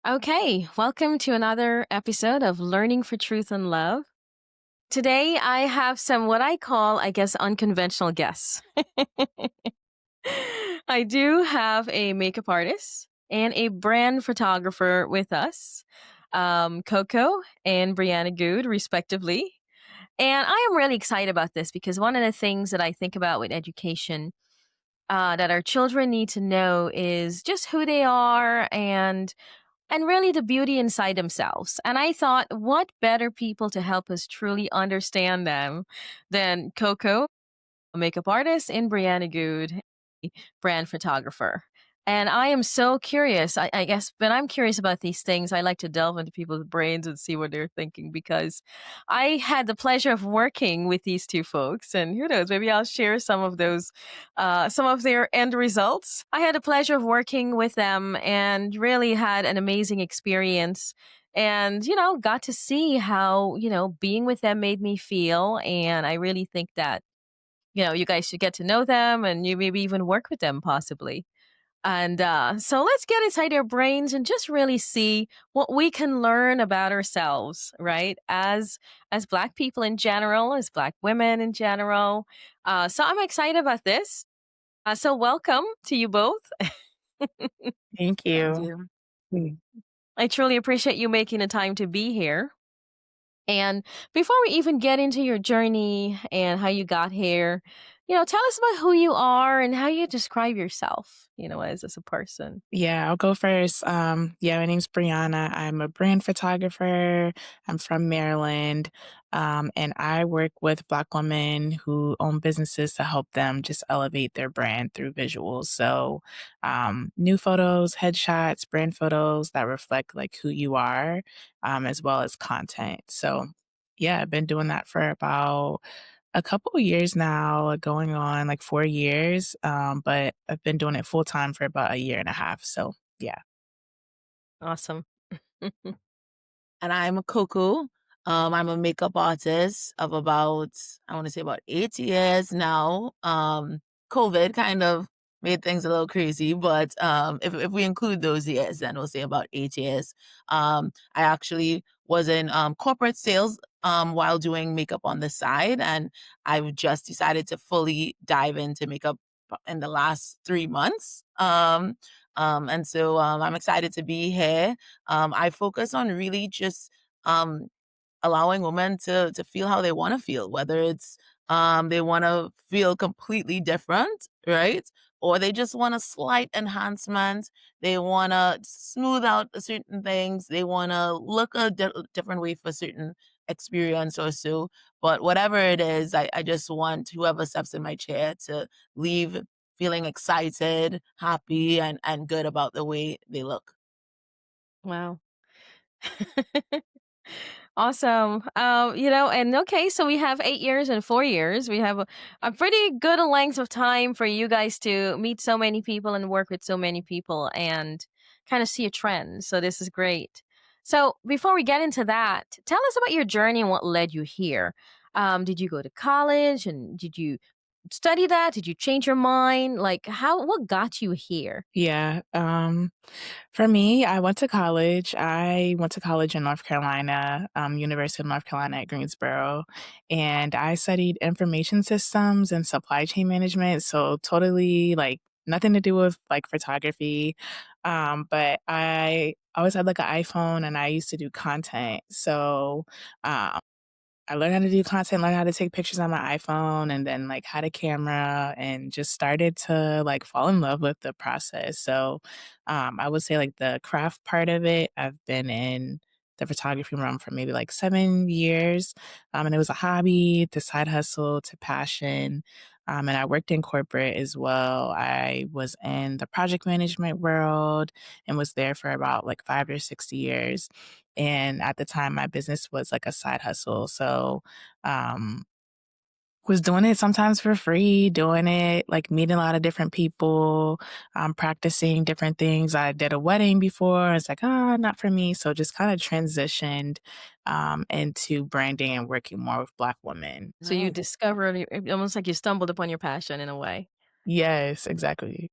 Okay, welcome to another episode of Learning for Truth and Love. Today I have some what I call, I guess, unconventional guests. I do have a makeup artist and a brand photographer with us, Koko and Brianna Goode, respectively. And I am really excited about this because one of the things that I think about with education that our children need to know is just who they are and really the beauty inside themselves. And I thought, what better people to help us truly understand them than Coco, a makeup artist, and Brianna Goode, a brand photographer. And I am so curious. I guess when I'm curious about these things, I like to delve into people's brains and see what they're thinking because I had the pleasure of working with these two folks. And who knows, maybe I'll share some of their end results. I had the pleasure of working with them and really had an amazing experience and got to see how being with them made me feel, and I really think that you guys should get to know them and you maybe even work with them possibly. And so let's get inside their brains and just really see what we can learn about ourselves, right? As Black people in general, as Black women in general. So I'm excited about this. So welcome to you both. Thank Thank you. you. Mm. I truly appreciate you making the time to be here. And before we even get into your journey and how you got here, tell us about who you are and how you describe yourself, as a person. Yeah, I'll go first. My name's Brianna. I'm a brand photographer. I'm from Maryland. And I work with Black women who own businesses to help them just elevate their brand through visuals. So, new photos, headshots, brand photos that reflect like who you are, as well as content. So, yeah, I've been doing that for about a couple of years now, like, going on like 4 years, but I've been doing it full time for about a year and a half, so yeah. Awesome. And I'm a Koko. I'm a makeup artist of about, I want to say about 8 years now. COVID kind of made things a little crazy, but if we include those years, then we'll say about 8 years. I actually was in corporate sales while doing makeup on the side, and I've just decided to fully dive into makeup in the last 3 months. And so I'm excited to be here. I focus on really just um, allowing women to feel how they want to feel, whether it's they want to feel completely different, right? Or they just want a slight enhancement. They want to smooth out certain things. They want to look a different way for certain experience or so. But whatever it is, I just want whoever steps in my chair to leave feeling excited, happy, and good about the way they look. Wow. Awesome. And okay, so we have 8 years and 4 years. We have a pretty good length of time for you guys to meet so many people and work with so many people and kind of see a trend. So this is great. So before we get into that, tell us about your journey and what led you here. Did you go to college and did you study that? Did you change your mind? Like what got you here? Yeah, for me, I went to college. I went to college in North Carolina, University of North Carolina at Greensboro, and I studied information systems and supply chain management, so totally, like, nothing to do with, like, photography, but I always had, like, an iPhone, and I used to do content, so, um I learned how to do content, learned how to take pictures on my iPhone, and then, like, had a camera and just started to, like, fall in love with the process. So, I would say, like, the craft part of it, I've been in the photography realm for maybe, like, 7 years, and it was a hobby to side hustle to passion, and I worked in corporate as well. I was in the project management world and was there for about, like, 5 or 6 years. And at the time, my business was like a side hustle. So, um, was doing it sometimes for free, doing it, like meeting a lot of different people, practicing different things. I did a wedding before. It's like, ah, not for me. So just kind of transitioned into branding and working more with Black women. So you Nice. discovered almost like you stumbled upon your passion in a way. Yes, exactly.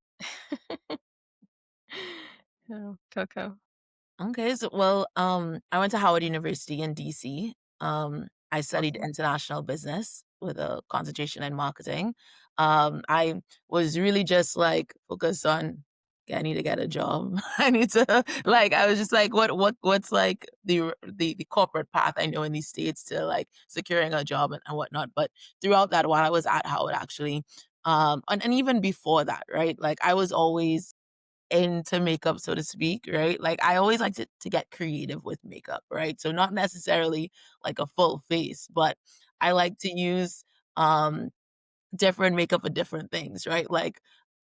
Oh, Coco. Okay, so well, I went to Howard University in DC. I studied Awesome. international business with a concentration in marketing. I was really just like focused on, "Okay, I need to get a job. I need to like I was just like, what's like the corporate path I know in these states to like securing a job and whatnot. But throughout that, while I was at Howard, actually, and even before that, right? Like I was always into makeup, so to speak, right? Like I always like to get creative with makeup, right? So not necessarily like a full face, but I like to use different makeup for different things, right? Like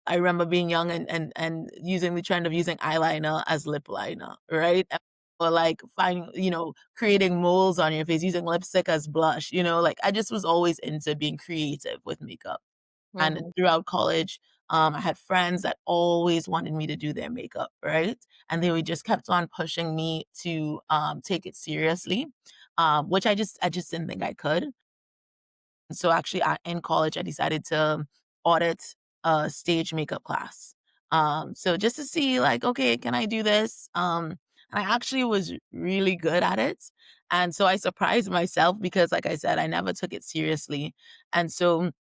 I remember being young and using the trend of using eyeliner as lip liner, right? Or like finding, creating moles on your face, using lipstick as blush, like I just was always into being creative with makeup. And Mhm. throughout college, I had friends that always wanted me to do their makeup, right? And they would just kept on pushing me to take it seriously, which I just didn't think I could. So actually, in college, I decided to audit a stage makeup class. So just to see, like, okay, can I do this? And I actually was really good at it. And so I surprised myself because, like I said, I never took it seriously. And so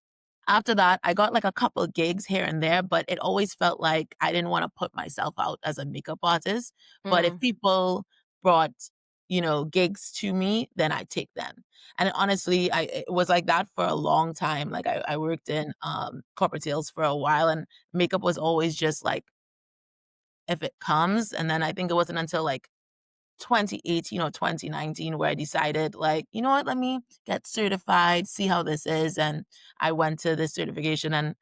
after that, I got like a couple of gigs here and there, but it always felt like I didn't want to put myself out as a makeup artist. But if Mm. people brought, gigs to me, then I take them. And honestly, it was like that for a long time. Like I worked in corporate sales for a while, and makeup was always just like if it comes. And then I think it wasn't until like 2018 or 2019 where I decided like, you know what, let me get certified, see how this is. And I went to this certification and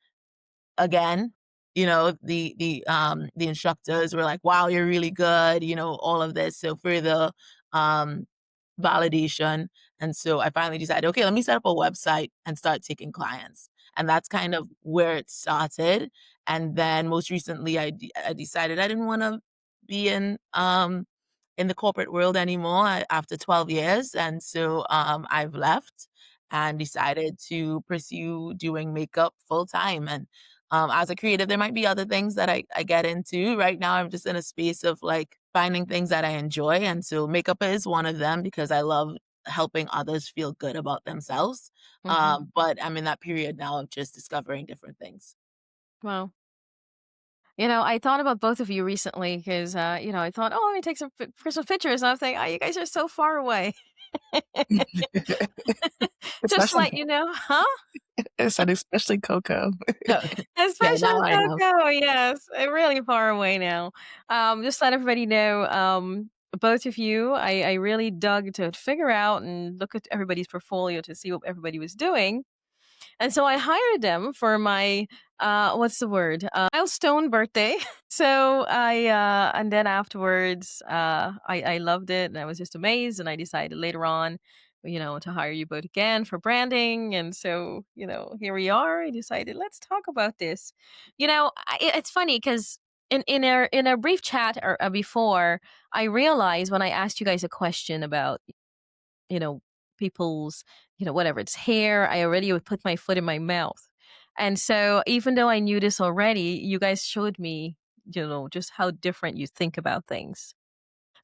again, the instructors were like, "Wow, you're really good," all of this. So further um validation. And so I finally decided, okay, let me set up a website and start taking clients. And that's kind of where it started. And then most recently I decided I didn't want to be in the corporate world anymore after 12 years. And so I've left and decided to pursue doing makeup full time. And as a creative, there might be other things that I get into. Right now, I'm just in a space of like finding things that I enjoy. And so makeup is one of them because I love helping others feel good about themselves. Mhm. But I'm in that period now of just discovering different things. Wow. I thought about both of you recently because, I thought, oh, let me take some Christmas pictures. And I'm thinking, oh, you guys are so far away. Just to Especially let you know, huh? especially Coco. Okay, now Especially I know. Coco, yes, really far away now. Just let everybody know, both of you, I really dug to figure out and look at everybody's portfolio to see what everybody was doing. And so I hired them for my what's the word? Milestone birthday. So and then afterwards I loved it and I was just amazed and I decided later on, to hire you both again for branding. And so, here we are. I decided let's talk about this. It's funny because in our brief chat before, I realized when I asked you guys a question about you know, people's, whatever it's hair, I already would put my foot in my mouth. And so even though I knew this already, you guys showed me, just how different you think about things.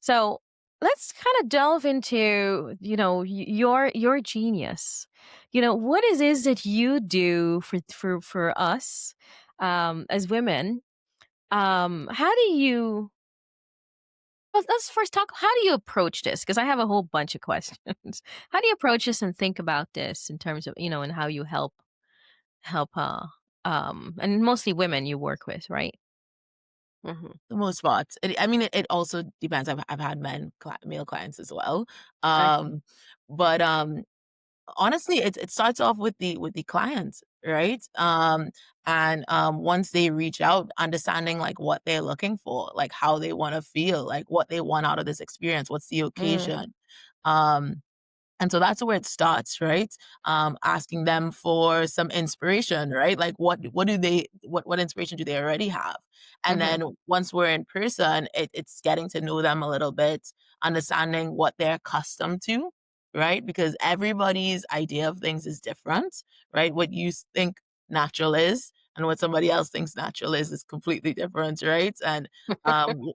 So let's kind of delve into, your genius. What is that you do for us as women? How do you let's first talk. How do you approach this? Because I have a whole bunch of questions. How do you approach this and think about this in terms of and how you help and mostly women you work with, right? Mhm. The most spots. I mean, it also depends. I've had male clients as well. Okay. But honestly, it starts off with the clients, right? And once they reach out, understanding like what they're looking for, like how they want to feel, like what they want out of this experience, what's the Mm, occasion. Um, and so that's where it starts, right? Asking them for some inspiration, right? Like what inspiration do they already have? And mhm, then once we're in person, it's getting to know them a little bit, understanding what they're accustomed to, right? Because everybody's idea of things is different, right? What you think natural is and what somebody else thinks natural is completely different, right? And um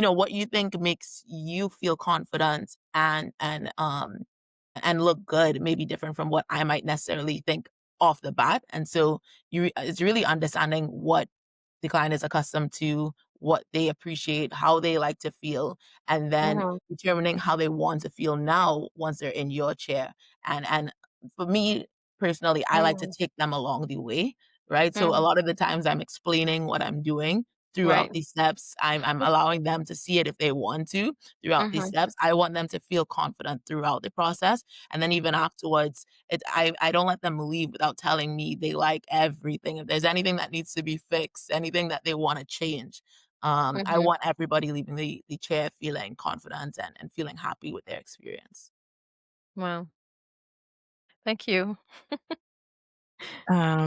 what you think makes you feel confident and look good may be different from what I might necessarily think off the bat. And so it's really understanding what the client is accustomed to, what they appreciate, how they like to feel, and then Mhm. determining how they want to feel now once they're in your chair. And for me personally, I like to Mhm. take them along the way, right? So a Mhm. lot of the times I'm explaining what I'm doing throughout Right. these steps. I'm allowing them to see it if they want to throughout these Mhm. steps. I want them to feel confident throughout the process. And then even afterwards, I don't let them leave without telling me they like everything. If there's anything that needs to be fixed, anything that they want to change, I Mhm. want everybody leaving the chair feeling confident and feeling happy with their experience. Wow. Thank you.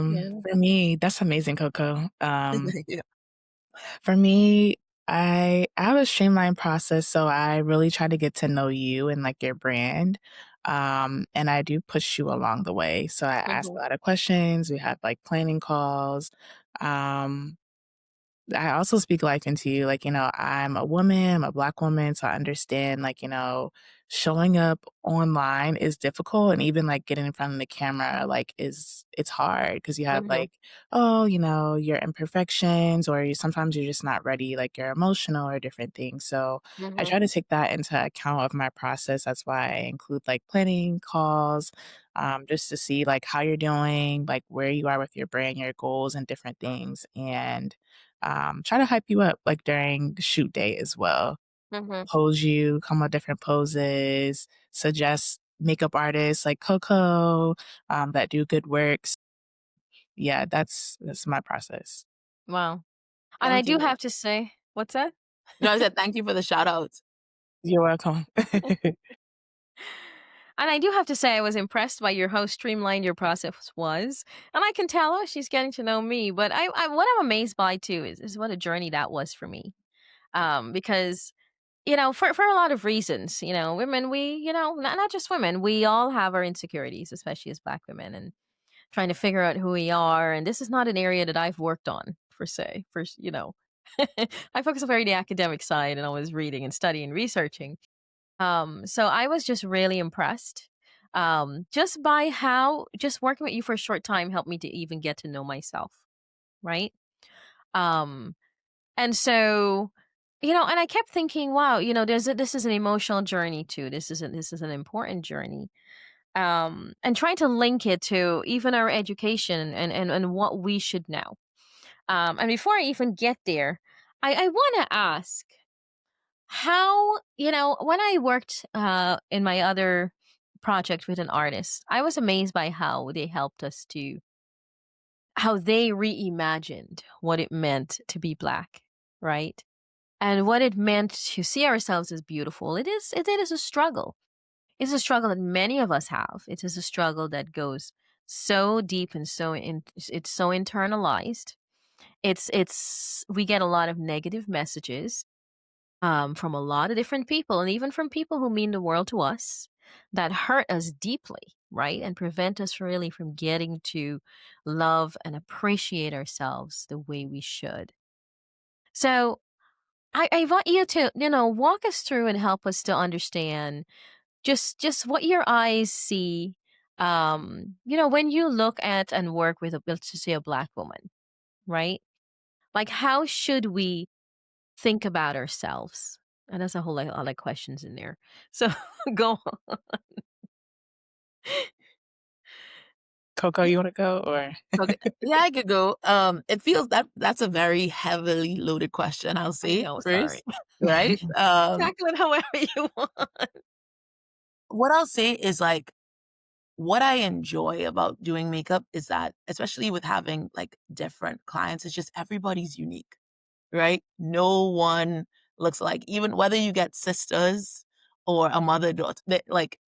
Yeah. For me, that's amazing, Coco. Yeah. For me, I have a streamlined process, so I really try to get to know you and like your brand. And I do push you along the way. So I ask a Mhm. lot of questions. We have like planning calls. Um, I also speak life into you. Like, I'm a woman, I'm a Black woman. So I understand, like, showing up online is difficult. And even like getting in front of the camera, like, it's hard because you have Mhm. like, your imperfections, or sometimes you're just not ready, like, you're emotional or different things. So I Mhm. try to take that into account of my process. That's why I include like planning calls, just to see like how you're doing, like where you are with your brand, your goals, and different things. And try to hype you up like during shoot day as well. Mhm. Pose you, come with different poses, suggest makeup artists like Coco that do good works. Yeah, that's my process. Wow. And I Thank do you. have to say, what's that? No, I said thank you for the shout outs. You're welcome. And I do have to say, I was impressed by how streamlined your process was, and I can tell, oh, she's getting to know me. But what I'm amazed by too is what a journey that was for me. Because for a lot of reasons, women, we, not just women, we all have our insecurities, especially as Black women, and trying to figure out who we are. And this is not an area that I've worked on per se. I focus on very the academic side, and I was reading and studying, researching. So I was just really impressed. Just by how just working with you for a short time helped me to even get to know myself, right? Um, and so, and I kept thinking, wow, this is an emotional journey too. This is an important journey. And trying to link it to even our education and what we should know. And before I even get there, I want to ask how, when I worked in my other project with an artist, I was amazed by how they helped us to, how they reimagined what it meant to be Black, right? And what it meant to see ourselves as beautiful. It is a struggle. It's a struggle that many of us have. It is a struggle that goes so deep and it's so internalized. We get a lot of negative messages from a lot of different people, and even from people who mean the world to us, that hurt us deeply, right? And prevent us really from getting to love and appreciate ourselves the way we should. So I want you to, walk us through and help us to understand just what your eyes see, when you look at and work with let's just say a Black woman, right? Like, how should we think about ourselves? And that's a whole lot of questions in there. So go on. Coco, you want to go or? Okay. Yeah, I could go. It feels that's a very heavily loaded question, I'll I say know, sorry. first, right? Tackle it however you want. What I'll say is like what I enjoy about doing makeup is that, especially with having like different clients, it's just everybody's unique, right? No one looks like, even whether you get sisters or a mother daughter, like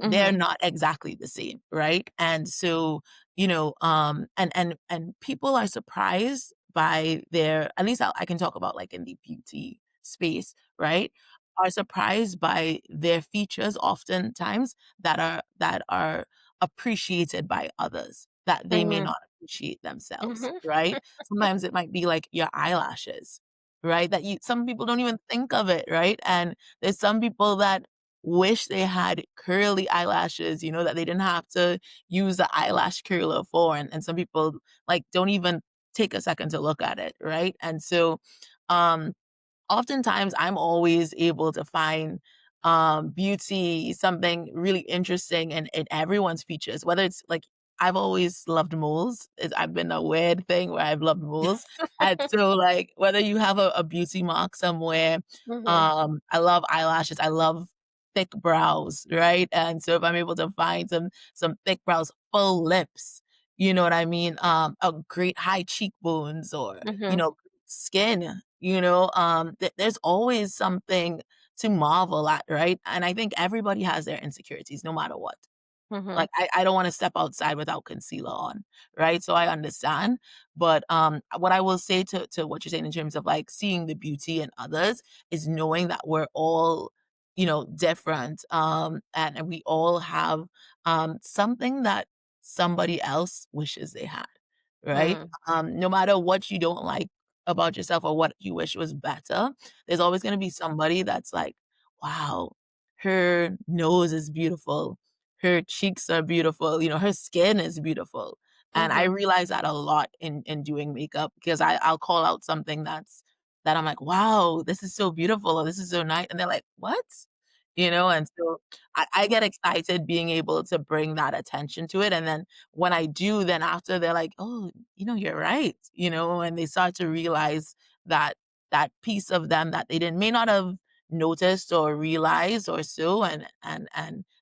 they're Hmm. not exactly the same, right? And so, and people are surprised by their, at least I can talk about like in the beauty space, right? Are surprised by their features oftentimes that are appreciated by others that they may Hmm. not appreciate themselves, Hmm. right? Sometimes it might be like your eyelashes. right? That you some people don't even think of it, right? And there's some people that wish they had curly eyelashes, that they didn't have to use the eyelash curler for, and some people, like, don't even take a second to look at it, right? And so, um oftentimes I'm always able to find beauty, something really interesting in everyone's features, whether it's like I've always loved moles. I've been a weird thing where I've loved moles. And so like whether you have a beauty mark somewhere, Mhm. I love eyelashes. I love thick brows, right? And so if I'm able to find some thick brows, full lips, you know what I mean? A great high cheekbones or, Mhm. skin, there's always something to marvel at, right? And I think everybody has their insecurities no matter what. Mhm. Like, I don't wanna step outside without concealer on, right? So I understand, but, what I will say to what you're saying in terms of, like, seeing the beauty in others is knowing that we're all, different, and we all have, something that somebody else wishes they had, right? Mm. No matter what you don't like about yourself or what you wish was better, there's always gonna be somebody that's like, "Wow, her nose is beautiful. Her cheeks are beautiful, her skin is beautiful." And I Mhm. realize that a lot in doing makeup because I'll call out something that I'm like, "Wow, this is so beautiful," or "This is so nice," and they're like, "What?" And so I get excited being able to bring that attention to it, and then when I do, then after they're like, "Oh, you're right," and they start to realize that that piece of them that they didn't may not have noticed or realized or so, and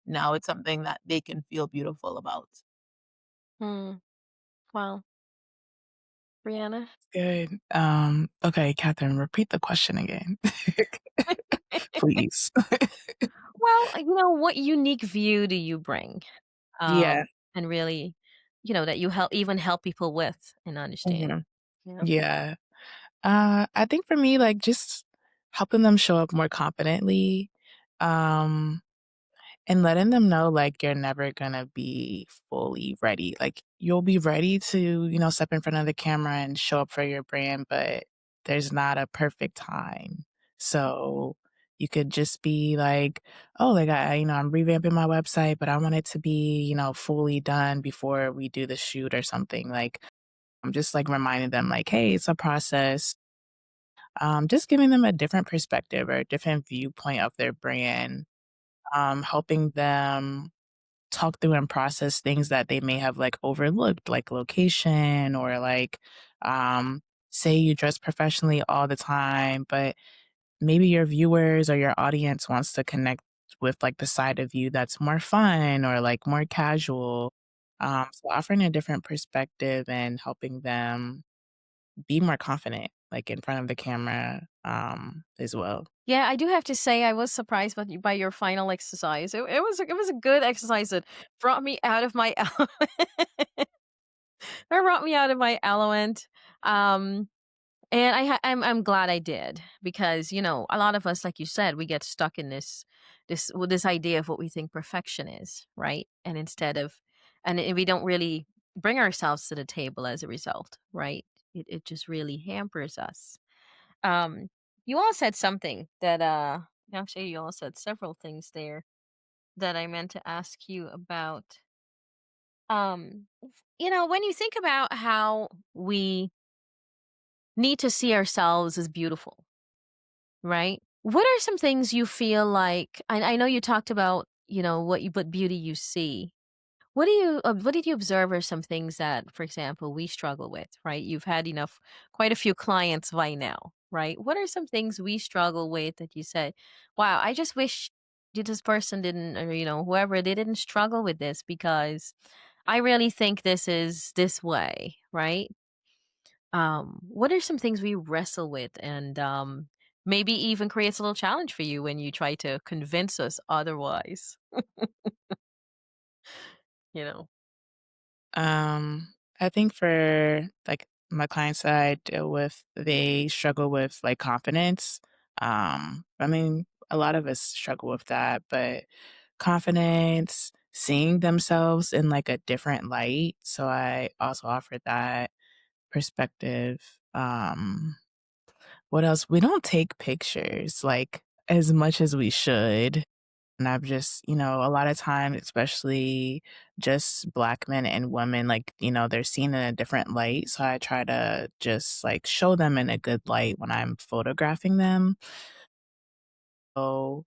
now it's something that they can feel beautiful about. Mm. Wow. Brianna? Good. Okay, Catherine, repeat the question again. Please. Well, what unique view do you bring? Yeah. And really, that you help people with and understand. Mhm. Yeah. Yeah. I think for me, like, just helping them show up more confidently, um, and letting them know, like, you're never gonna be fully ready. Like, you'll be ready to, step in front of the camera and show up for your brand, but there's not a perfect time. So you could just be like, "Oh, like, I'm revamping my website, but I want it to be, fully done before we do the shoot or something." Like, I'm just, like, reminding them, like, "Hey, it's a process." Just giving them a different perspective or a different viewpoint of their brand, helping them talk through and process things that they may have, like, overlooked, like location or, like, um, say you dress professionally all the time, but maybe your viewers or your audience wants to connect with, like, the side of you that's more fun or, like, more casual. So offering a different perspective and helping them be more confident, like, in front of the camera, as well. Yeah, I do have to say I was surprised by your final exercise. It was a good exercise that brought me out of my that brought me out of my element. Um And I'm glad I did because a lot of us, like you said, we get stuck in this idea of what we think perfection is, right? And we don't really bring ourselves to the table as a result, right? It just really hampers us. Um, you all said something that actually you all said several things there that I meant to ask you about. When you think about how we need to see ourselves as beautiful, right? What are some things you feel like I know you talked about, what beauty you see. What did you observe are some things that, for example, we struggle with, right? You've had quite a few clients by now, right? What are some things we struggle with that you say, wow, I just wish this person didn't, or, whoever, they didn't struggle with this because I really think this is this way, right? What are some things we wrestle with and maybe even creates a little challenge for you when you try to convince us otherwise? You know. I think for, like, my clients that I deal with, they struggle with, like, confidence. I mean, a lot of us struggle with that, but confidence, seeing themselves in, like, a different light, so I also offer that perspective. What else? We don't take pictures, like, as much as we should. And I've just, a lot of time, especially just Black men and women, like, they're seen in a different light. So I try to just like show them in a good light when I'm photographing them. So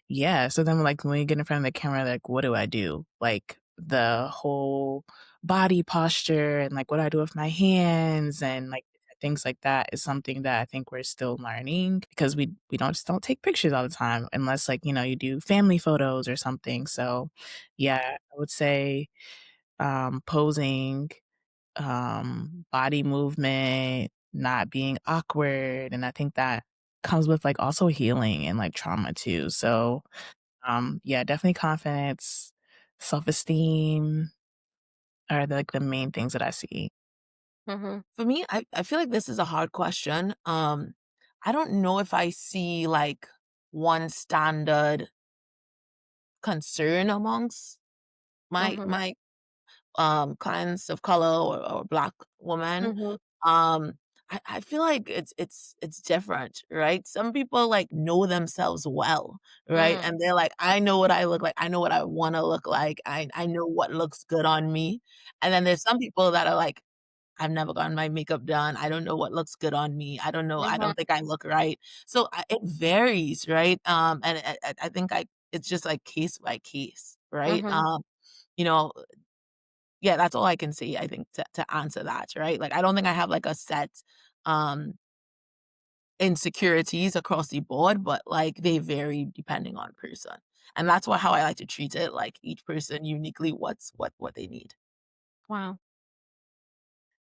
yeah. So then like when you get in front of the camera, like what do I do? Like the whole body posture and like what I do with my hands and like things like that is something that I think we're still learning because we don't take pictures all the time unless like, you do family photos or something. So yeah, I would say posing, body movement, not being awkward. And I think that comes with like also healing and like trauma too. So yeah, definitely confidence, self-esteem are like the main things that I see. Mm-hmm. For me, I feel like this is a hard question. I don't know if I see like one standard concern amongst my Mm-hmm. my clients of color or Black women. Mm-hmm. Um, I feel like it's different, right? Some people like know themselves well, right? Mm. And they're like, I know what I look like, I know what I want to look like, I know what looks good on me. And then there's some people that are like, I've never gotten my makeup done. I don't know what looks good on me. I don't know. I Mm-hmm. don't think I look right. So it varies, right? And I think it's just like case by case, right? Mm-hmm. You know, yeah, that's all I can say, I think, to answer that, right? Like, I don't think I have, like, a set, um, insecurities across the board, but, like, they vary depending on person, and that's how I like to treat it, like, each person uniquely, what they need. Wow.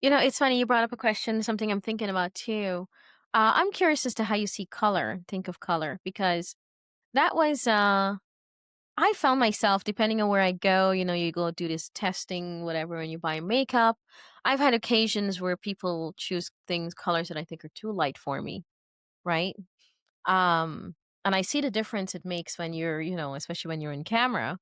It's funny you brought up a question, something I'm thinking about too. I'm curious as to how you see color, think of color, because that was I found myself depending on where I go, you go do this testing, whatever, and you buy makeup. I've had occasions where people choose things, colors that I think are too light for me, right? Um, and I see the difference it makes when you're, especially when you're in camera.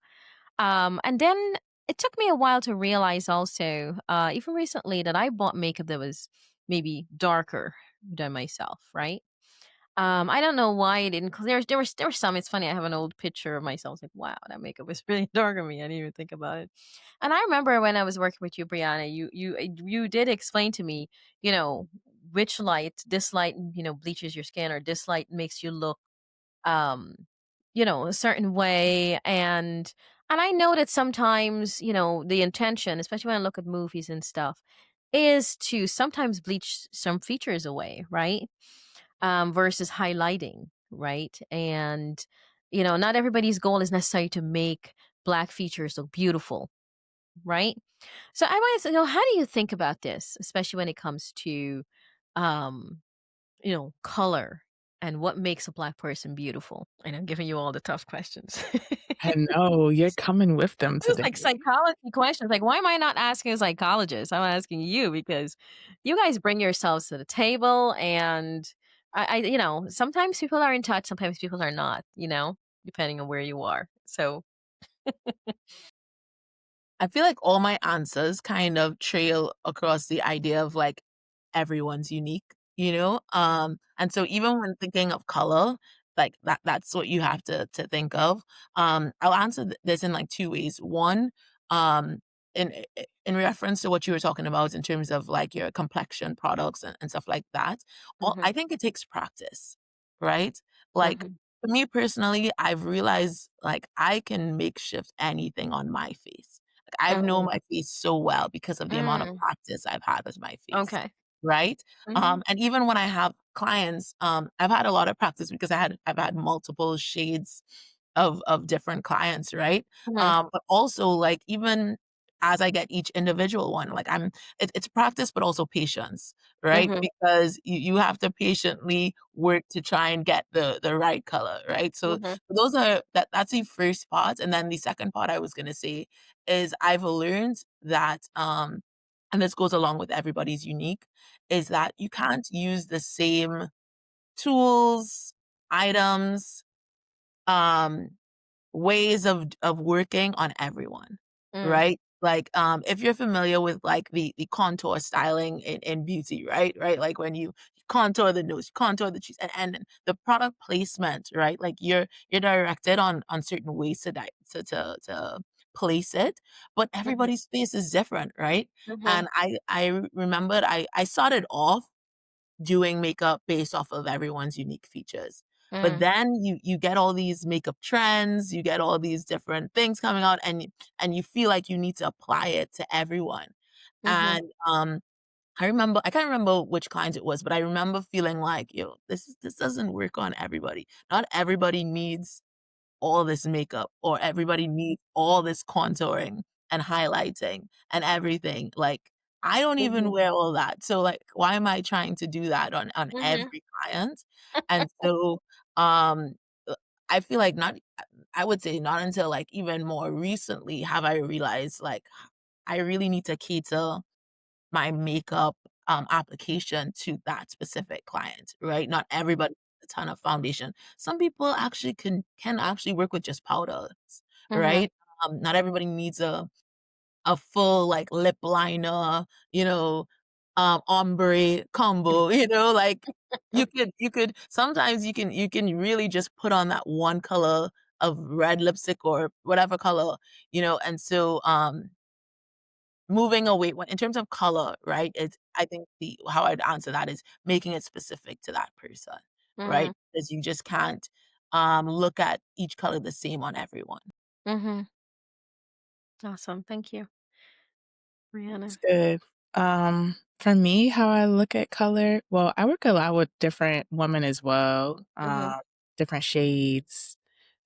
And then it took me a while to realize also, even recently, that I bought makeup that was maybe darker than myself, right? I don't know why it didn't. Cause there was some. It's funny. I have an old picture of myself. I was like, wow, that makeup was really dark on me. I didn't even think about it. And I remember when I was working with you, Brianna, you did explain to me, you know, which light, this light, bleaches your skin, or this light makes you look um a certain way. And I know that sometimes, the intention, especially when I look at movies and stuff, is to sometimes bleach some features away, right? Versus highlighting, right? And not everybody's goal is necessarily to make Black features look beautiful, right? So I wanted to know, how do you think about this, especially when it comes to um color and what makes a Black person beautiful? And I'm giving you all the tough questions. I know, you're coming with them This is today. like psychology questions. Like, why am I not asking a psychologist? I'm asking you because you guys bring yourselves to the table, and sometimes people are in touch, sometimes people are not. Depending on where you are. So, I feel like all my answers kind of trail across the idea of like everyone's unique, you know? And so even when thinking of color, like that's what you have to think of. I'll answer this in like two ways. One, um, in reference to what you were talking about in terms of like your complexion products and stuff like that. Well, hmm I think it takes practice, right? Like hmm for me personally, I've realized like I can makeshift anything on my face. Like, I've known hmm my face so well because of the amount of mm, practice I've had with my face, okay. right? hmm And even when I have clients, I've had a lot of practice because I've had multiple shades of different clients, right? hmm But also like even as I get each individual one, like it's practice, but also patience, right? hmm Because you have to patiently work to try and get the right color, right? So hmm those are that's the first part, and then the second part I was gonna say is I've learned that and this goes along with everybody's unique, is that you can't use the same tools, items, um, ways of working on everyone, mm, right? Like, if you're familiar with like the contour styling in beauty, right, like when you contour the nose, you contour the cheeks, and the product placement, right, like you're directed on certain ways to place it, but Mhm, everybody's face is different, right? mhm, And I remembered I started off doing makeup based off of everyone's unique features. But mm, then you get all these makeup trends, you get all these different things coming out, and you feel like you need to apply it to everyone. mhm, And I can't remember which client it was, but I remember feeling like, yo, this doesn't work on everybody. Not everybody needs all this makeup, or everybody needs all this contouring and highlighting and everything. Like, I don't even mhm, wear all that. So like, why am I trying to do that on mhm, every client? And so um uh, I feel like not I would say not until like even more recently have I realized like I really need to cater my makeup, application to that specific client, right? Not everybody needs a ton of foundation. Some people actually can actually work with just powders, mhm. right? Not everybody needs a full, like, lip liner, ombre combo, like, you could sometimes you can really just put on that one color of red lipstick or whatever color, and so, moving away when in terms of color, right, it's I think the how I'd answer that is making it specific to that person, Mhm, right? Because you just can't, look at each color the same on everyone. mhm. Awesome. Thank you, It's Brianna. good. For me, how I look at color, well, I work a lot with different women as well, Mhm, different shades.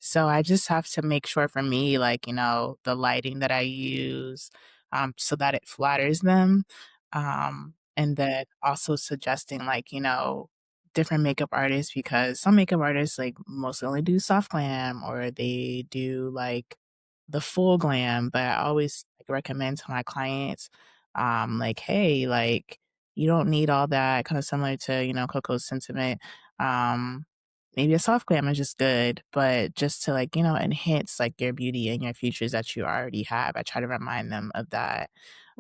So I just have to make sure for me, like, the lighting that I use, so that it flatters them. And then also suggesting like, different makeup artists because some makeup artists like mostly only do soft glam or they do like the full glam, but I always like recommend to my clients like, "Hey, like, you don't need all that," kinda similar to, Coco's sentiment. Um, Maybe a soft glam is just good, but just to, like, enhance, like, your beauty and your features that you already have, I try to remind them of that.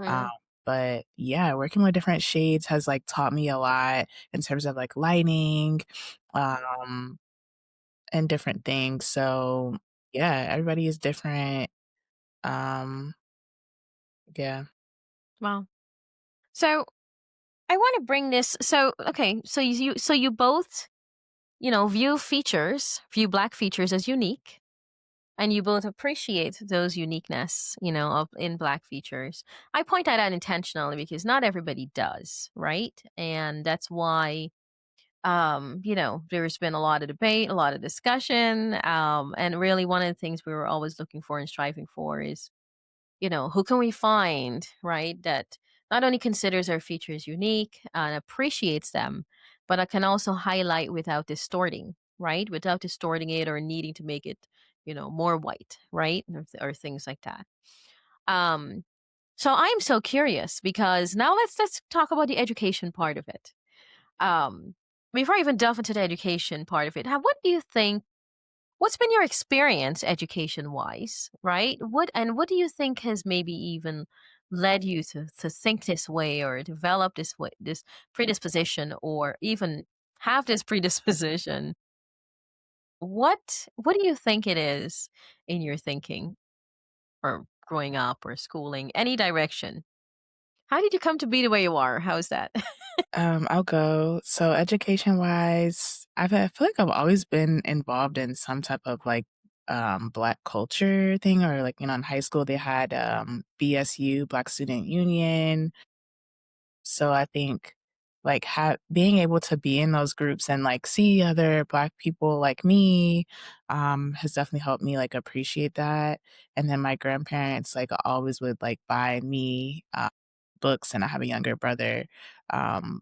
Um, mhm. but yeah, working with different shades has, like, taught me a lot in terms of, like, lighting, um, and different things. So, yeah, everybody is different. Um, yeah. Wow. So I want to bring this. So okay. So you both view black features as unique, and you both appreciate those uniqueness, of in black features. I point that out intentionally because not everybody does, right? And that's why there's been a lot of debate, a lot of discussion, and really one of the things we were always looking for and striving for is, who can we find, right, that not only considers our features unique and appreciates them, but can also highlight without distorting, right? Without distorting it or needing to make it, more white, right? Or things like that. Um, so I'm so curious because now let's talk about the education part of it. Um, Before I even delve into the education part of it, what do you think what's been your experience education wise, right? What do you think has maybe even led you to think this way or develop this predisposition or even have this predisposition? What do you think it is in your thinking or growing up or schooling, any direction? How did you come to be the way you are? How's that? I'll go. So education-wise, I feel like I've always been involved in some type of like Black culture thing, or like, in high school they had BSU, Black Student Union. So I think like being able to be in those groups and like see other Black people like me has definitely helped me like appreciate that. And then my grandparents like always would like buy me books, and I have a younger brother.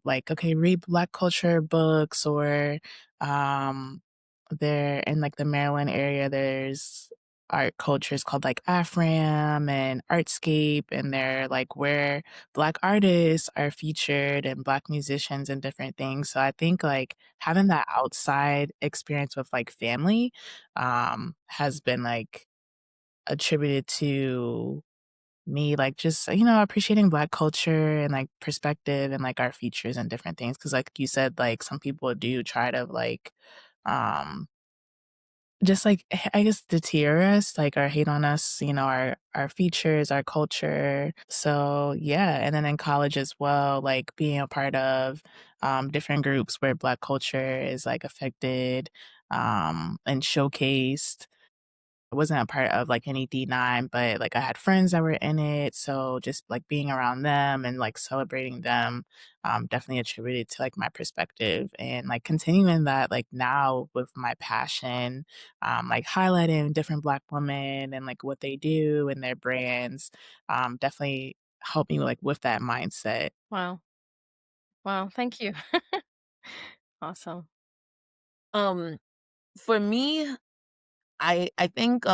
Like, okay, read Black culture books, or um, there in like the Maryland area, there's art cultures called like Afram and Artscape, and they're like where Black artists are featured and Black musicians and different things. So I think like having that outside experience with like family has been like attributed to me, like, just, appreciating Black culture and, like, perspective and, like, our features and different things. Because like you said, like, some people do try to, like, um just, like, I guess, deter us, like, or hate on us, our features, our culture. So, yeah, and then in college as well, like, being a part of, different groups where Black culture is, like, affected, and showcased. I wasn't a part of, like, any D9, but, like, I had friends that were in it, so just, like, being around them and, like, celebrating them, definitely attributed to, like, my perspective and, like, continuing that, like, now with my passion, like, highlighting different Black women and, like, what they do and their brands, definitely helped me, like, with that mindset. Wow. Wow. Thank you. Awesome. Um, for me, I think,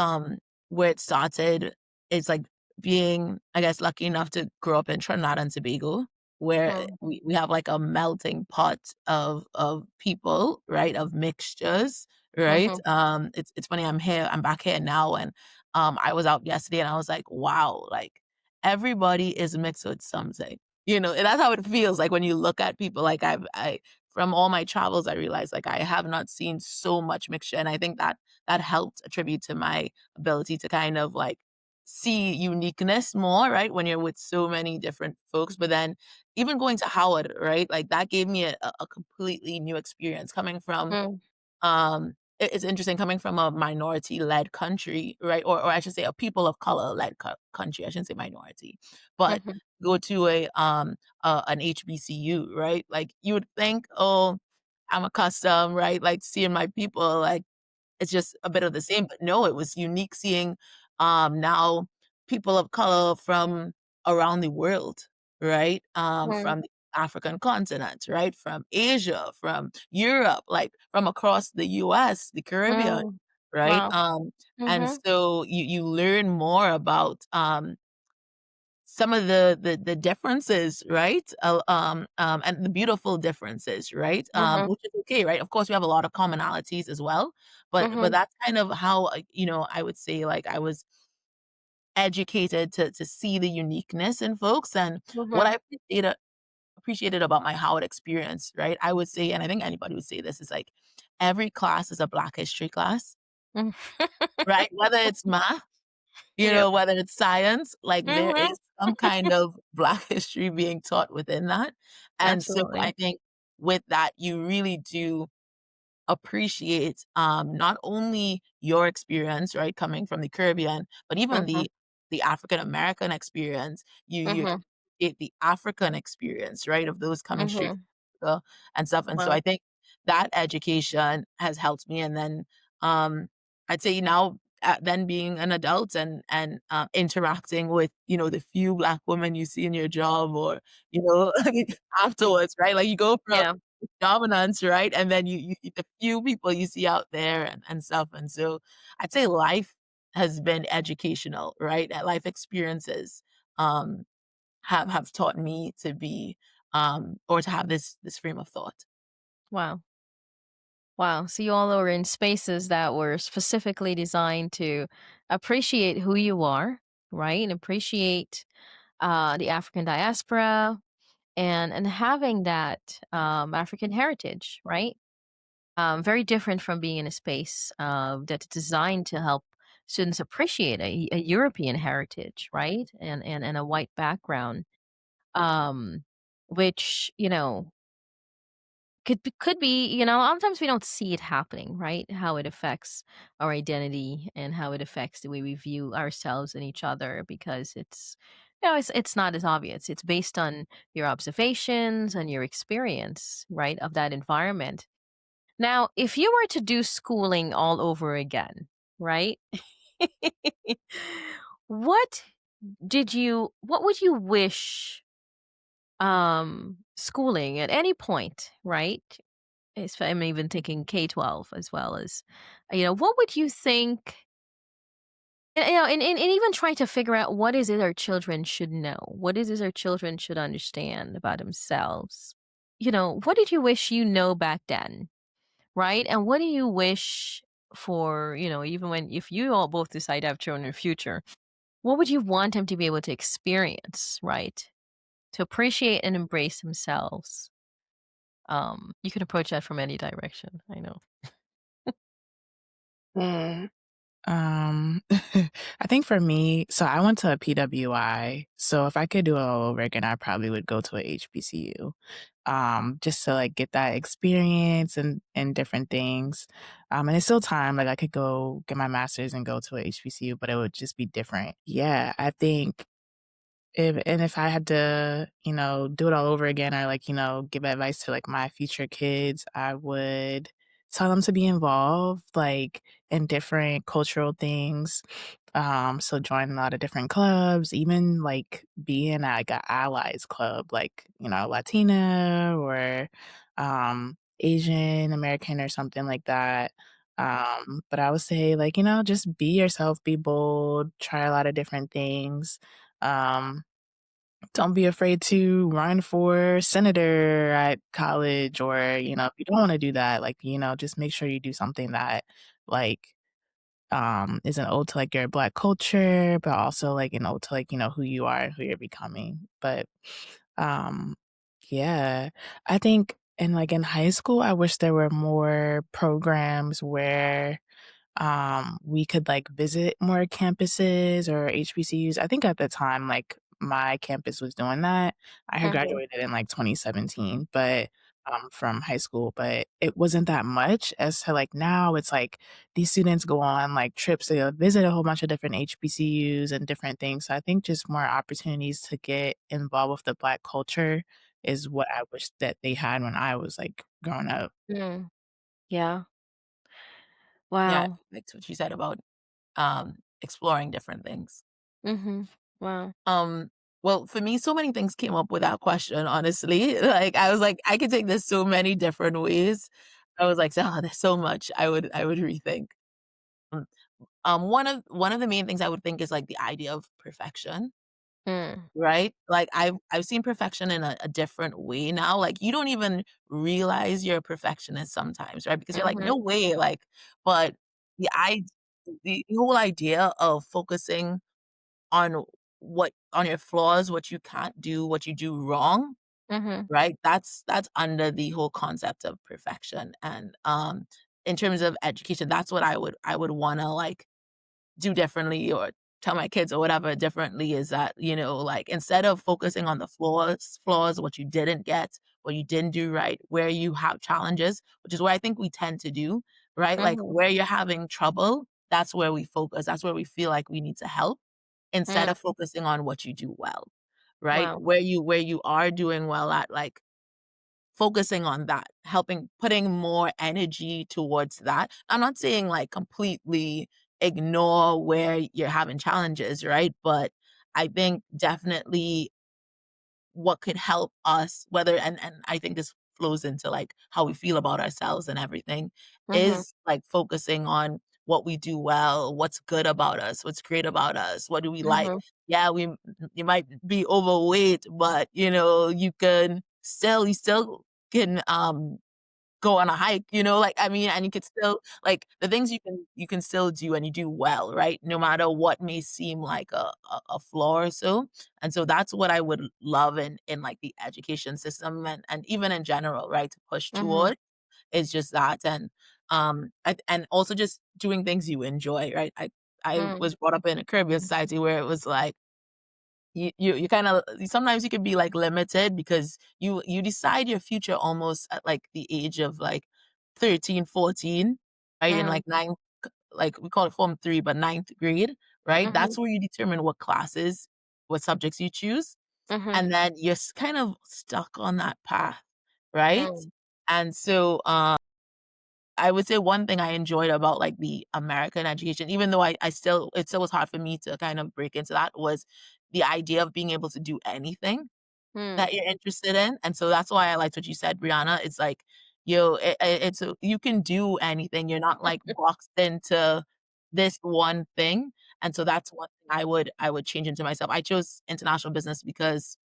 where it started is, like, being, I guess, lucky enough to grow up in Trinidad and Tobago, where Mm-hmm. we have, like, a melting pot of people, right, of mixtures, right? Mm-hmm. It's funny, I'm back here now, and, I was out yesterday, and I was like, "Wow," like, everybody is mixed with something, and that's how it feels, like, when you look at people, like, I from all my travels, I realized, like, I have not seen so much mixture, and I think that helped attribute to my ability to kind of like see uniqueness more, right? When you're with so many different folks. But then even going to Howard, right? Like that gave me a completely new experience coming from it's interesting coming from a minority led country, right? Or I should say a people of color led country. I shouldn't say minority, but Mm-hmm. go to an HBCU, right? Like you would think, oh, I'm accustomed, right? Like seeing my people like it's just a bit of the same, but no, it was unique seeing, now people of color from around the world, right? From the African continent, right? From Asia, from Europe, like from across the US, the Caribbean, Mm-hmm. right? Wow. And Mm-hmm. so you learn more about, some of the differences, right? And the beautiful differences, right? Mm-hmm. Which is okay, right? Of course, we have a lot of commonalities as well, but Mm-hmm. that's kind of how I would say like I was educated to see the uniqueness in folks and what Mm-hmm. I appreciated about my Howard experience, right? I would say, and I think anybody would say this is like every class is a Black history class, right? Whether it's math Yep. whether it's science, like there Mm-hmm. is some kind of Black history being taught within that. And so I Absolutely. think with that, you really do appreciate not only your experience, right, coming from the Caribbean, but even Mm-hmm. the African American experience. You Mm-hmm. appreciate the African experience, right, of those coming straight Mm-hmm. from Africa and stuff. And so Wow. I think that education has helped me. And then I'd say now then being an adult and interacting with the few Black women you see in your job or afterwards, right? Like you go from Yeah. dominance, right? And then you the few people you see out there and stuff. And so I'd say life has been educational, right? Life experiences um have taught me to be or to have this frame of thought. Wow. Wow. So you all are in spaces that were specifically designed to appreciate who you are, right? And appreciate the African diaspora and having that African heritage, right? Very different from being in a space that's designed to help students appreciate a European heritage, right? And a white background, um, which could be sometimes we don't see it happening, right? How it affects our identity and how it affects the way we view ourselves and each other because it's not as obvious. It's based on your observations and your experience, right, of that environment. Now, if you were to do schooling all over again, right? what what would you wish schooling at any point, right? I'm even thinking K-12 as well as what would you think and even trying to figure out what is it our children should know? What is it our children should understand about themselves? What did you wish back then? Right? And what do you wish for, even when if you all both decide to have children in the future? what would you want them to be able to experience, right? To appreciate and embrace themselves. You can approach that from any direction. I know. Mm. I think for me, so I went to a PWI. So if I could do it all over again, I probably would go to a HBCU. Just to like get that experience and different things. And it's still time. Like I could go get my master's and go to a HBCU, but it would just be different. Yeah, I think if I had to, do it all over again or like, give advice to like my future kids, I would tell them to be involved like in different cultural things. So join a lot of different clubs, even like being at like a allies club, like, Latina or Asian American or something like that. But I would say like, just be yourself, be bold, try a lot of different things. Um, don't be afraid to run for senator at college or, if you don't wanna do that, like, just make sure you do something that, like, is an ode to, like, your Black culture, but also, like, an ode to, like, who you are and who you're becoming. But, um, yeah, I think in high school, I wish there were more programs where we could like visit more campuses or HBCUs. I think at the time, like my campus was doing that. I had Mhm, graduated in like 2017, but from high school, but it wasn't that much as to like now it's like these students go on like trips to visit a whole bunch of different HBCUs and different things. So I think just more opportunities to get involved with the Black culture is what I wish that they had when I was like growing up. mm, yeah. Yeah, Wow. like what you said about exploring different things. Mhm. Wow. Um, well, for me, so many things came up with that question, honestly. Like I was like, I could take this so many different ways. I was like, oh, there's so much I would rethink. Mm. One of the main things I would think is like the idea of perfection. Mm, Right? Like, I've seen perfection in a different way now, like, you don't even realize you're a perfectionist sometimes, right? Because you're like, "No mhm, way," like, but the I the whole idea of focusing on on your flaws, what you can't do, what you do wrong, mhm, right? That's under the whole concept of perfection, and, in terms of education, that's what I would wanna, like, do differently or tell my kids or whatever differently is that, like instead of focusing on the flaws, what you didn't get, what you didn't do right, where you have challenges, which is where I think we tend to do, right? Like mhm, where you're having trouble, that's where we focus. That's where we feel like we need to help instead mm, of focusing on what you do well, right? wow. Where you are doing well at like focusing on that, helping putting more energy towards that. I'm not saying, like, completely ignore where you're having challenges, right? But I think definitely what could help us, whether and I think this flows into, like, how we feel about ourselves and everything, Mhm, is, like, focusing on what we do well, what's good about us, what's great about us, what do we like? mhm, Yeah, you might be overweight, but, you still can, go on a hike, like, I mean, and you could still like, the things you can still do and you do well, right? No matter what may seem like a flaw or so, and so that's what I would love in, like, the education system and even in general, right, to push mhm, toward, is just that, and also just doing things you enjoy, right? I mm, was brought up in a Caribbean society where it was like you kinda sometimes you can be, like, limited because you decide your future almost at, like, the age of, like, 13, 14, right? In, mm, like, ninth like, we call it Form 3, but ninth grade, right? mhm, That's where you determine what subjects you choose, mhm, and then you're kind of stuck on that path, right? mm, And so, I would say one thing I enjoyed about, like, the American education, even though it still was hard for me to kind of break into that, was the idea of being able to do anything mm, that you're interested in, and so that's why I liked what you said, Brianna. It's like, you can do anything. You're not, like, boxed into this one thing, and so that's one thing I would change into myself. I chose international business because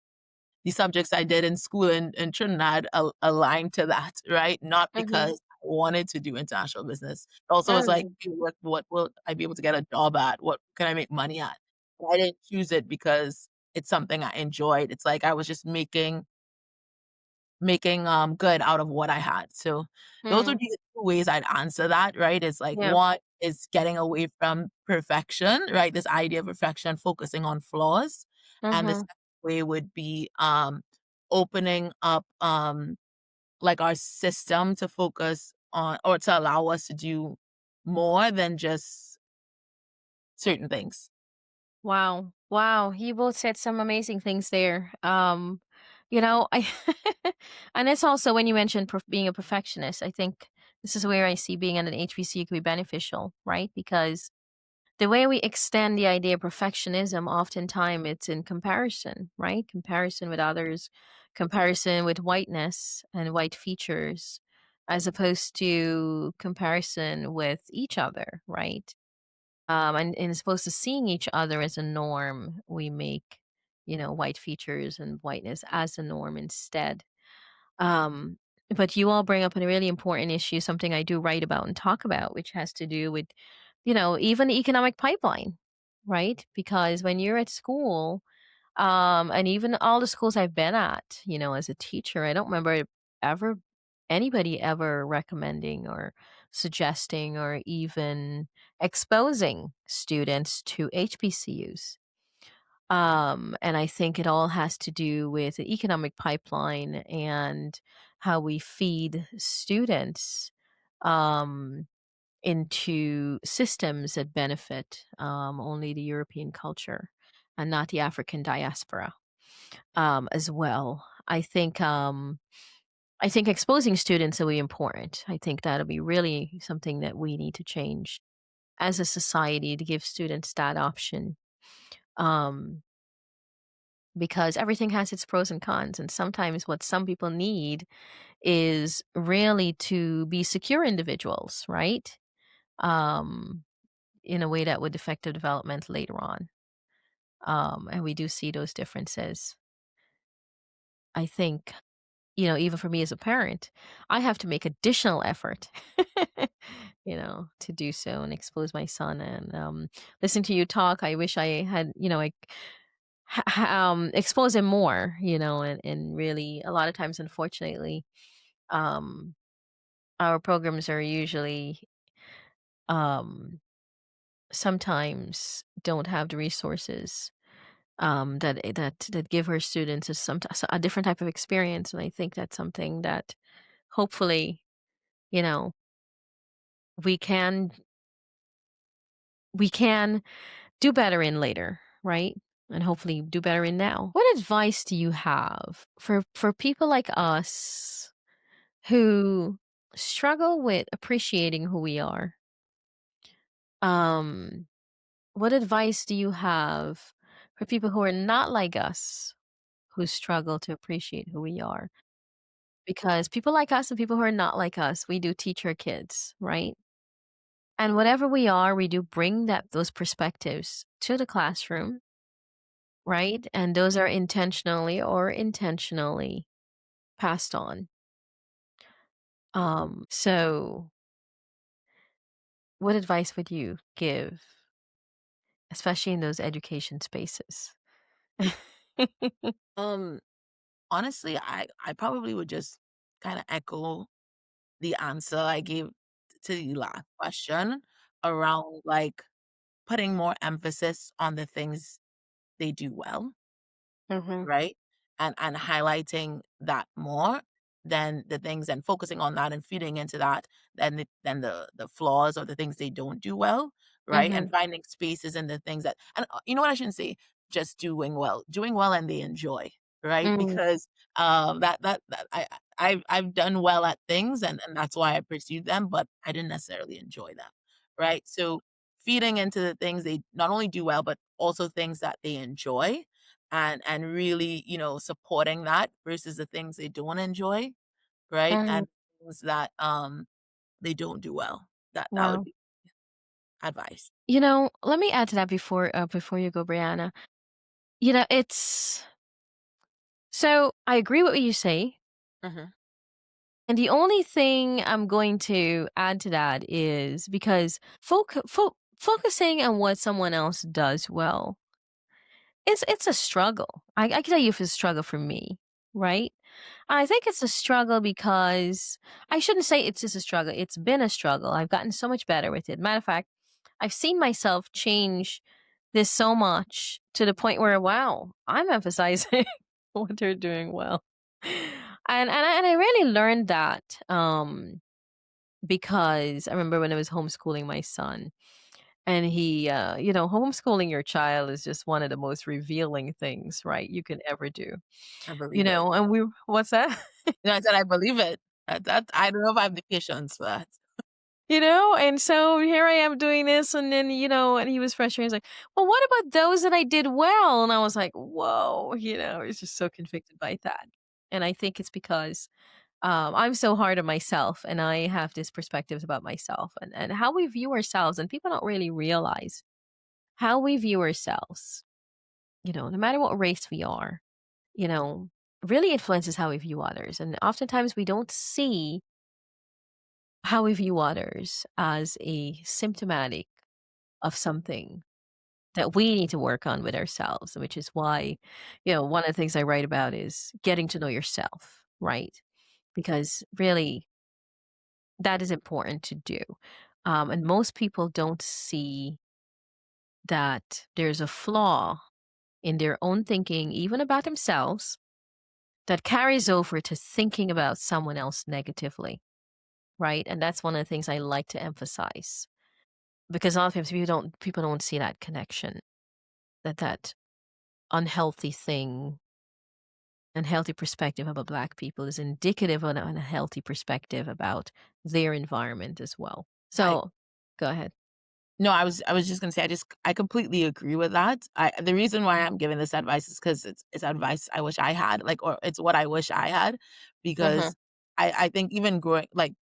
the subjects I did in school in Trinidad aligned to that, right? Not mhm, because I wanted to do international business. Also, it's like, mm, "Hey, what will I be able to get a job at? What can I make money at?" I didn't choose it because it's something I enjoyed. It's like I was just making good out of what I had. So those would Mm, be the 2 ways I'd answer that, right? It's like yeah. one is getting away from perfection, right? This idea of perfection, focusing on flaws. And the Mm-hmm. second way would be opening up like our system to focus on or to allow us to do more than just certain things. Wow. Wow. You both said some amazing things there. I and it's also when you mentioned being a perfectionist, I think this is where I see being at an HBCU could be beneficial, right? Because the way we extend the idea of perfectionism, oftentimes it's in comparison, right? Comparison with others, comparison with whiteness and white features, as opposed to comparison with each other, right? And as opposed to seeing each other as a norm, we make, white features and whiteness as a norm instead. Um, but you all bring up a really important issue, something I do write about and talk about, which has to do with, even the economic pipeline, right? Because when you're at school, and even all the schools I've been at, as a teacher, I don't remember ever anybody ever recommending or suggesting or even exposing students to HBCUs. And I think it all has to do with the economic pipeline and how we feed students um, into systems that benefit only the European culture and not the African diaspora as well. I think exposing students will be important. I think that'll be really something that we need to change as a society to give students that option. Um, because everything has its pros and cons, and sometimes what some people need is really to be secure individuals, right? Um, in a way that would affect their development later on. And we do see those differences. I think, even for me as a parent, I have to make additional effort, to do so and expose my son. And listening to you talk, I wish I had, expose him more, and really a lot of times, unfortunately, um, our programs are usually um, sometimes don't have the resources that give her students a different type of experience, and I think that's something that hopefully, you know, we can we can do better in later, right? And hopefully do better in now. What advice do you have for people like us who struggle with appreciating who we are? Um, what advice do you have for people who are not like us who struggle to appreciate who we are? Because people like us and people who are not like us, we do teach our kids, right? And whatever we are, we do bring those perspectives to the classroom, right? And those are intentionally or intentionally passed on. So what advice would you give, especially in those education spaces? Um, Honestly, I probably would just kinda echo the answer I gave to the last question around, like, putting more emphasis on the things they do well, Mhm. right? And highlighting that more than the things and focusing on that and feeding into that than the flaws or the things they don't do well, right? And Mhm. finding spaces in the things that and you know what I shouldn't say just doing well and they enjoy, right? Mm. Because that I've done well at things and that's why I pursued them, but I didn't necessarily enjoy them, right? So feeding into the things they not only do well, but also things that they enjoy and really, supporting that versus the things they don't enjoy, right? Mhm. And things that they don't do well. That would Wow. be advice. Let me add to that before you go, Brianna. It's so I agree with what you say. Mhm. And the only thing I'm going to add to that is because focusing on what someone else does well it's a struggle. I can tell you if it's a struggle for me, right? I think it's a struggle because I shouldn't say it's just a struggle. It's been a struggle. I've gotten so much better with it. Matter of fact, I've seen myself change this so much to the point where, wow, I'm emphasizing what they're doing well. And I really learned that because I remember when I was homeschooling my son, and homeschooling your child is just one of the most revealing things, right, you can ever do. I believe it. And we what's that? I said I believe it. That I don't know if I have the patience for that. And so here I am doing this, and then, and he was frustrated. He's like, "Well, what about those that I did well?" And I was like, "Whoa," he's just so convicted by that. And I think it's because I'm so hard on myself, and I have this perspectives about myself and how we view ourselves, and people don't really realize how we view ourselves, no matter what race we are, you know, really influences how we view others. And oftentimes we don't see how we view others as a symptomatic of something that we need to work on with ourselves, which is why, one of the things I write about is getting to know yourself, right? Because really, that is important to do. And most people don't see that there's a flaw in their own thinking, even about themselves, that carries over to thinking about someone else negatively, right? And that's one of the things I like to emphasize, because oftentimes people don't see that connection, that unhealthy thing, unhealthy perspective about Black people is indicative of an unhealthy perspective about their environment as well. I So, go ahead. No, I was just gonna say I completely agree with that. The reason why I'm giving this advice is because it's advice I wish I had, like, or it's what I wish I had, Mhm. because I think even growing like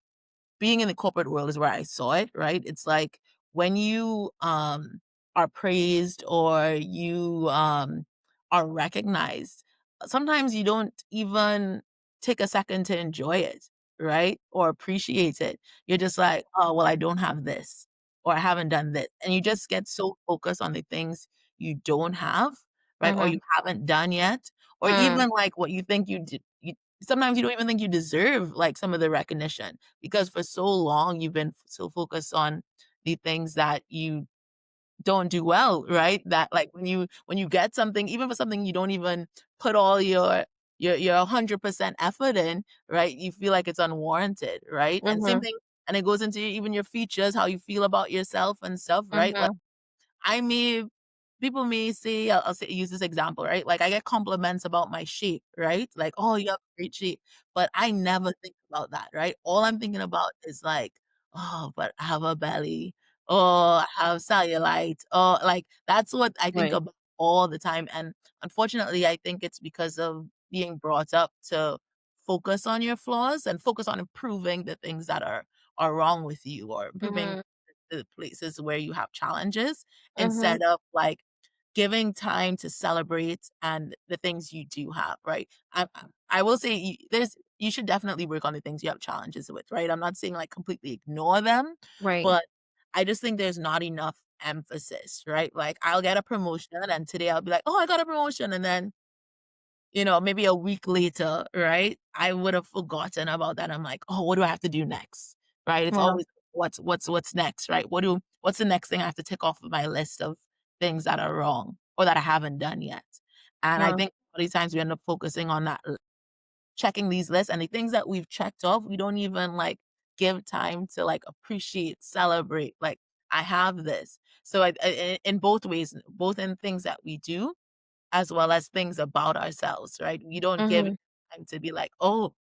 being in the corporate world is where I saw it, right? It's like when you are praised or you are recognized, sometimes you don't even take a second to enjoy it, right? Or appreciate it. You're just like, "Oh, well, I don't have this or I haven't done this." And you just get so focused on the things you don't have, right? Or you Mhm. haven't done yet, or Mm. even like what you think you did. Sometimes you don't even think you deserve like some of the recognition because for so long you've been so focused on the things that you don't do well, right? That like when you get something, even for something you don't even put all your 100% effort in, right? You feel like it's unwarranted, right? And same Mhm. thing, and it goes into even your features, how you feel about yourself and stuff, right? Like Mhm. I may people may say I'll say use this example, right? Like, I get compliments about my shape, right? Like, "Oh, you have great shape," but I never think about that, right? All I'm thinking about is like, "Oh, but I have a belly. Oh, I have cellulite." Oh, like, that's what I think Right. about all the time, and unfortunately, I think it's because of being brought up to focus on your flaws and focus on improving the things that are wrong with you or improving Mhm. the places where you have challenges Mhm. instead of like giving time to celebrate and the things you do have, right? I will say you should definitely work on the things you have challenges with, right? I'm not saying like completely ignore them, Right. but I just think there's not enough emphasis, right? Like I'll get a promotion and today I'll be like, "Oh, I got a promotion." And then maybe a week later, right? I would have forgotten about that. I'm like, "Oh, what do I have to do next?" Right? It's Yeah. always what's next, right? What's the next thing I have to tick off of my list of things that are wrong or that I haven't done yet? And I Yeah. think a lot of times we end up focusing on that, checking these lists and the things that we've checked off, we don't even like give time to like appreciate, celebrate. Like I have this. So in both ways, both in things that we do as well as things about ourselves, right? We don't give Mhm. time to be like, "Oh,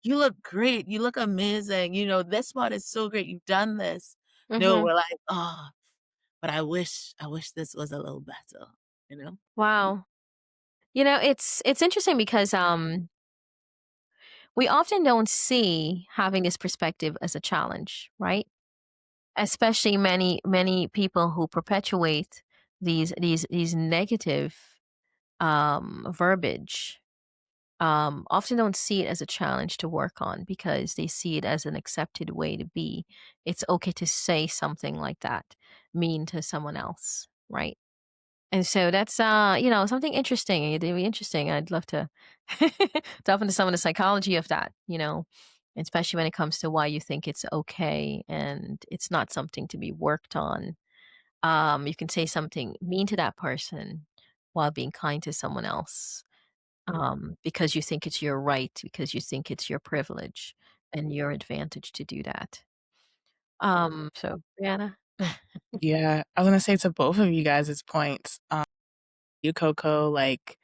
you look great. You look amazing. This part is so great. You've done this." No, Mhm. we're like, "Oh, but I wish this was a little better," you know? Wow. It's interesting because we often don't see having this perspective as a challenge, right? Especially many people who perpetuate these negative verbiage often don't see it as a challenge to work on because they see it as an accepted way to be. It's okay to say something like that mean to someone else, right? And so that's something interesting. It'd be interesting. I'd love to delve into some of the psychology of that, especially when it comes to why you think it's okay and it's not something to be worked on. You can say something mean to that person while being kind to someone else, because you think it's your right, because you think it's your privilege and your advantage to do that. So Brianna. Yeah, I was gonna say to both of you guys' points, you, Coco, like,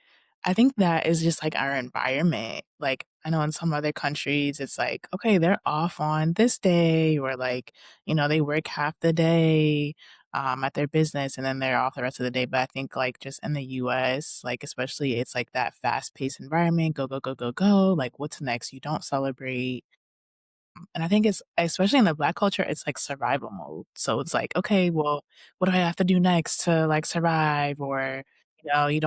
I think that is just like our environment. Like, I know in some other countries, it's like, okay, they're off on this day, or like, they work half the day at their business and then they're off the rest of the day. But I think, like, just in the US, like, especially, it's like that fast paced environment, go, go, go, go, go. Like, what's next? You don't celebrate. And I think it's especially in the Black culture, it's like survival mode. So it's like, okay, well, what do I have to do next to like survive? Or, you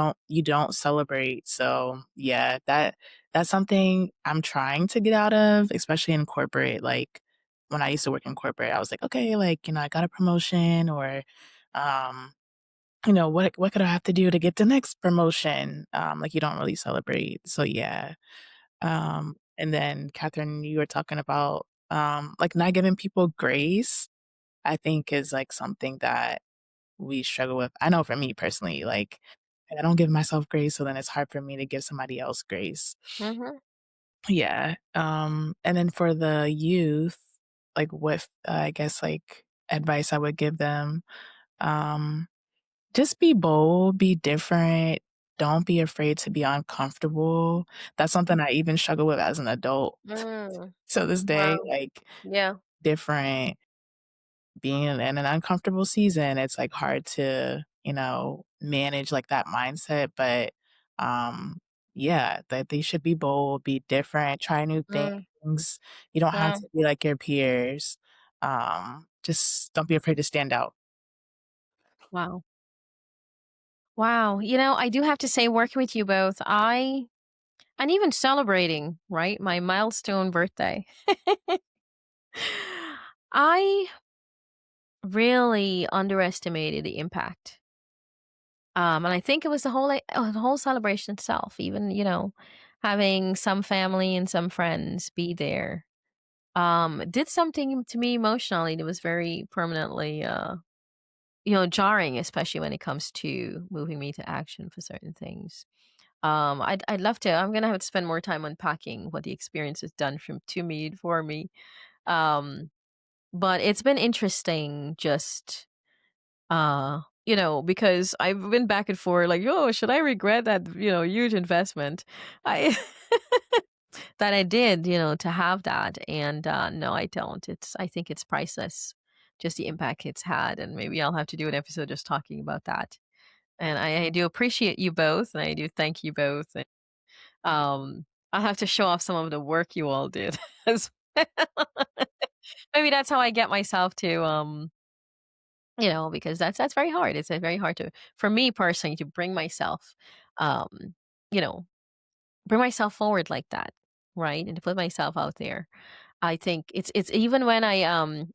don't celebrate. So yeah, that's something I'm trying to get out of, especially in corporate. Like when I used to work in corporate, I was like, okay, like, I got a promotion, or um, what could I have to do to get the next promotion? Like you don't really celebrate. So yeah. And then Catherine, you were talking about, like not giving people grace, I think is like something that we struggle with. I know for me personally, like I don't give myself grace, so then it's hard for me to give somebody else grace. Hmm. Yeah. And then for the youth, like with, I guess like advice I would give them, um, just be bold, be different. Don't be afraid to be uncomfortable. That's something I even struggle with as an adult. Mm, So this day, wow. like Yeah. different, being in an uncomfortable season, it's like hard to, manage like that mindset. But yeah, that they should be bold, be different, try new Mm, things. You don't have wow. to be like your peers. Just don't be afraid to stand out. Wow. Wow. I do have to say, working with you both, and even celebrating, right? My milestone birthday. I really underestimated the impact. And I think it was the whole celebration itself, even, having some family and some friends be there. Did something to me emotionally that was very permanently, jarring, especially when it comes to moving me to action for certain things. I'd love to. I'm gonna have to spend more time unpacking what the experience has done to me for me. Um, but it's been interesting, just because I've been back and forth, like, oh, should I regret that, huge investment? I that I did, to have that. And no, I don't. I think it's priceless, just the impact it's had. And maybe I'll have to do an episode just talking about that. And I do appreciate you both, and I do thank you both. And, I'll have to show off some of the work you all did as well. Maybe that's how I get myself to, because that's very hard. It's very hard to, for me personally, to um, you know, bring myself forward like that, right? And to put myself out there. I think it's even when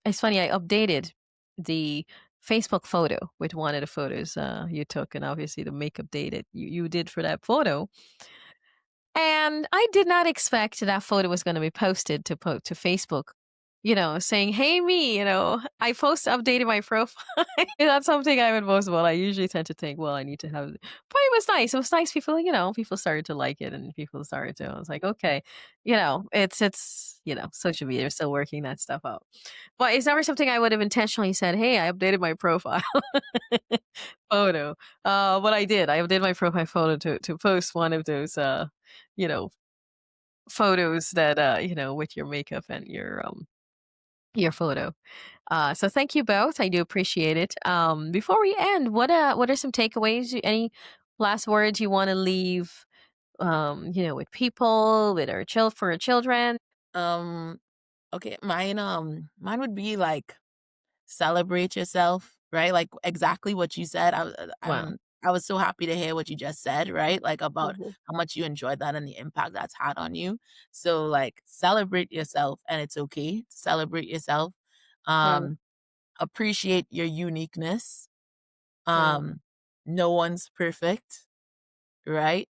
it's funny, I updated the Facebook photo with one of the photos you took, and obviously the makeup day that you did for that photo. And I did not expect that photo was going to be posted to Facebook, saying, "Hey, me," I updated my profile. That's something I would post about. I usually tend to think, well, I need to have, but it was nice. It was nice. People, people started to like it, and people started to. I was like, okay, it's social media. They're still working that stuff out. But it's never something I would have intentionally said, "Hey, I updated my profile photo." But I did. I updated my profile photo to post one of those, you know, photos that with your makeup and your photo. So thank you both. I do appreciate it. Before we end, what are some takeaways? Any last words you want to leave? With people, with for our children. Um, okay, mine would be like celebrate yourself, right? Like exactly what you said. Wow. I was so happy to hear what you just said, right? Like about Mhm. how much you enjoyed that and the impact that's had on you. So like celebrate yourself, and it's okay to celebrate yourself. Mm, Um, appreciate your uniqueness. mm, Um, no one's perfect, right?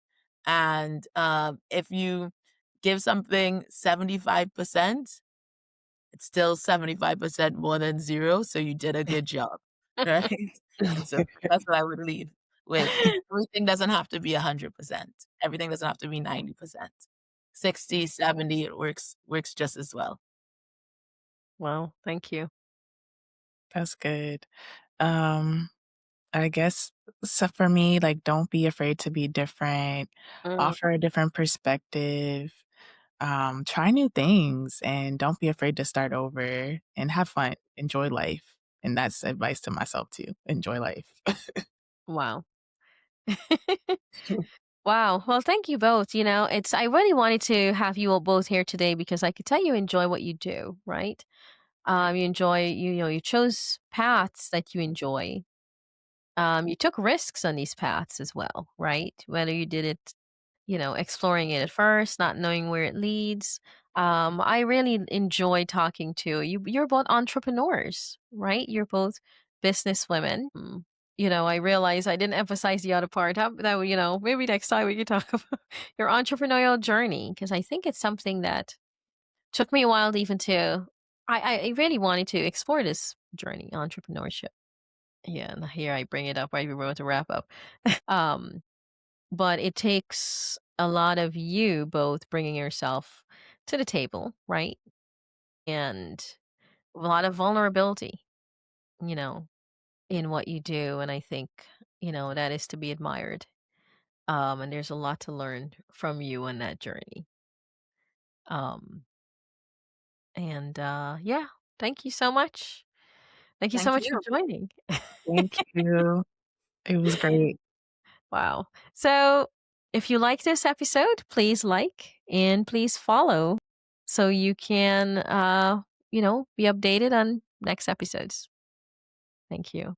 And if you give something 75%, it's still 75% more than zero, so you did a good job, right? And so that's what I would leave with. Everything doesn't have to be 100%. Everything doesn't have to be 90%. 60, 70, it works just as well. Well, thank you. That's good. Um, I guess so for me, like, don't be afraid to be different, Mm, offer a different perspective, try new things, and don't be afraid to start over and have fun, enjoy life. And that's advice to myself too. Enjoy life. wow. Wow. Well, thank you both. I really wanted to have you all both here today because I could tell you enjoy what you do, right? You enjoy, you chose paths that you enjoy. You took risks on these paths as well, right? Whether you did it, exploring it at first, not knowing where it leads. I really enjoy talking to you. You're both entrepreneurs, right? You're both business women. I realize I didn't emphasize the other part. Maybe next time we can talk about your entrepreneurial journey because I think it's something that took me a while to even to. I really wanted to explore this journey, entrepreneurship. Yeah, and here I bring it up right before to wrap up. um, but it takes a lot of you both bringing yourself to the table, right? And a lot of vulnerability, you know, in what you do. And I think, that is to be admired. And there's a lot to learn from you on that journey. Um, and yeah, thank you so much. Thank you so Thank much for you. joining. Thank you. It was great. Wow. So if you like this episode, please like and please follow so you can, be updated on next episodes. Thank you.